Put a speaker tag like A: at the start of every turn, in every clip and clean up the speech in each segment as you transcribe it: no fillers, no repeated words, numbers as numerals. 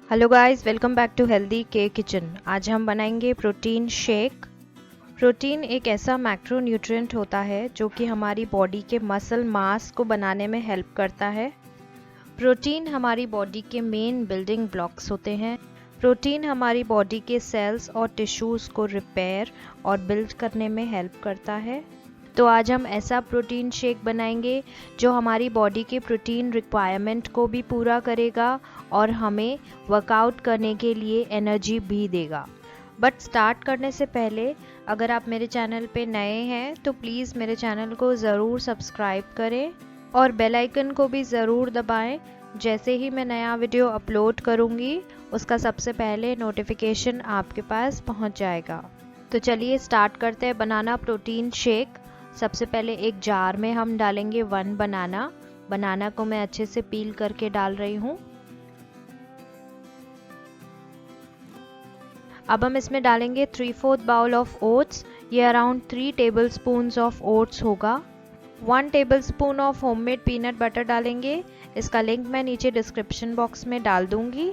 A: Hello guys, welcome back to healthy के kitchen. आज हम बनाएंगे प्रोटीन शेक। प्रोटीन एक ऐसा मैक्रोन्यूट्रिएंट होता है जो कि हमारी बॉडी के मसल मास को बनाने में हेल्प करता है। प्रोटीन हमारी बॉडी के मेन बिल्डिंग ब्लॉक्स होते हैं। प्रोटीन हमारी बॉडी के सेल्स और टिश्यूज़ को रिपेयर और बिल्ड करने में हेल्प करता है। तो आज हम ऐसा प्रोटीन शेक बनाएंगे जो हमारी बॉडी के प्रोटीन रिक्वायरमेंट को भी पूरा करेगा और हमें वर्कआउट करने के लिए एनर्जी भी देगा। बट स्टार्ट करने से पहले अगर आप मेरे चैनल पे नए हैं तो प्लीज़ मेरे चैनल को ज़रूर सब्सक्राइब करें और बेल आइकन को भी ज़रूर दबाएं। जैसे ही मैं नया वीडियो अपलोड करूँगी उसका सबसे पहले नोटिफिकेशन आपके पास पहुँच जाएगा। तो चलिए स्टार्ट करते हैं बनाना प्रोटीन शेक। सबसे पहले एक जार में हम डालेंगे 1 बनाना को मैं अच्छे से पील करके डाल रही हूँ। अब हम इसमें डालेंगे 3/4 बाउल ऑफ ओट्स। ये अराउंड 3 टेबलस्पून्स ऑफ ओट्स होगा। 1 tablespoon of homemade peanut butter डालेंगे। इसका लिंक मैं नीचे डिस्क्रिप्शन बॉक्स में डाल दूंगी।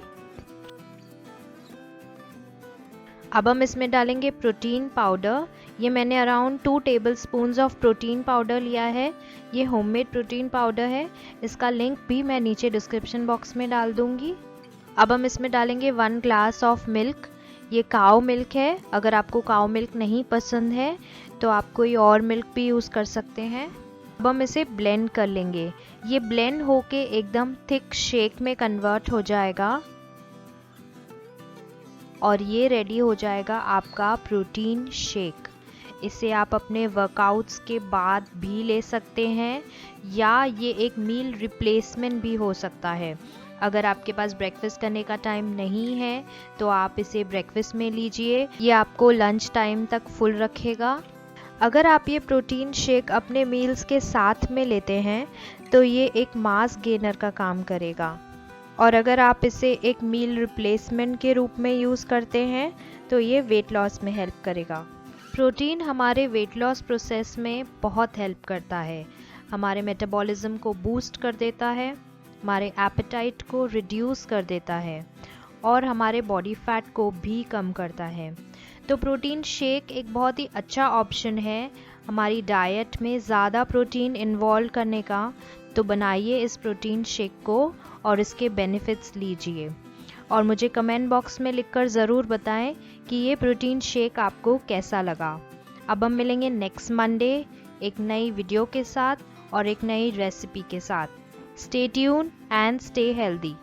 A: अब हम इसमें डालेंगे प्रोटीन पाउडर। ये मैंने around 2 tablespoons of protein powder लिया है। ये होममेड प्रोटीन पाउडर है। इसका लिंक भी मैं नीचे डिस्क्रिप्शन बॉक्स में डाल दूंगी। अब हम इसमें डालेंगे 1 ग्लास ऑफ मिल्क। ये काऊ मिल्क है। अगर आपको काऊ मिल्क नहीं पसंद है तो आप कोई और मिल्क भी यूज़ कर सकते हैं। अब हम इसे ब्लेंड कर लेंगे। ये ब्लेंड होके एकदम थिक शेक में कन्वर्ट हो जाएगा और ये रेडी हो जाएगा आपका प्रोटीन शेक। इसे आप अपने वर्कआउट्स के बाद भी ले सकते हैं या ये एक मील रिप्लेसमेंट भी हो सकता है। अगर आपके पास ब्रेकफास्ट करने का टाइम नहीं है तो आप इसे ब्रेकफास्ट में लीजिए। ये आपको लंच टाइम तक फुल रखेगा। अगर आप ये प्रोटीन शेक अपने मील्स के साथ में लेते हैं तो ये एक मास गेनर का काम करेगा और अगर आप इसे एक मील रिप्लेसमेंट के रूप में यूज़ करते हैं तो ये वेट लॉस में हेल्प करेगा। प्रोटीन हमारे वेट लॉस प्रोसेस में बहुत हेल्प करता है। हमारे मेटाबॉलिज्म को बूस्ट कर देता है, हमारे एपेटाइट को रिड्यूस कर देता है और हमारे बॉडी फैट को भी कम करता है। तो प्रोटीन शेक एक बहुत ही अच्छा ऑप्शन है हमारी डाइट में ज़्यादा प्रोटीन इन्वॉल्व करने का। तो बनाइए इस प्रोटीन शेक को और इसके बेनिफिट्स लीजिए और मुझे कमेंट बॉक्स में लिखकर ज़रूर बताएं कि ये प्रोटीन शेक आपको कैसा लगा। अब हम मिलेंगे नेक्स्ट मंडे एक नई वीडियो के साथ और एक नई रेसिपी के साथ। Stay tune and stay healthy.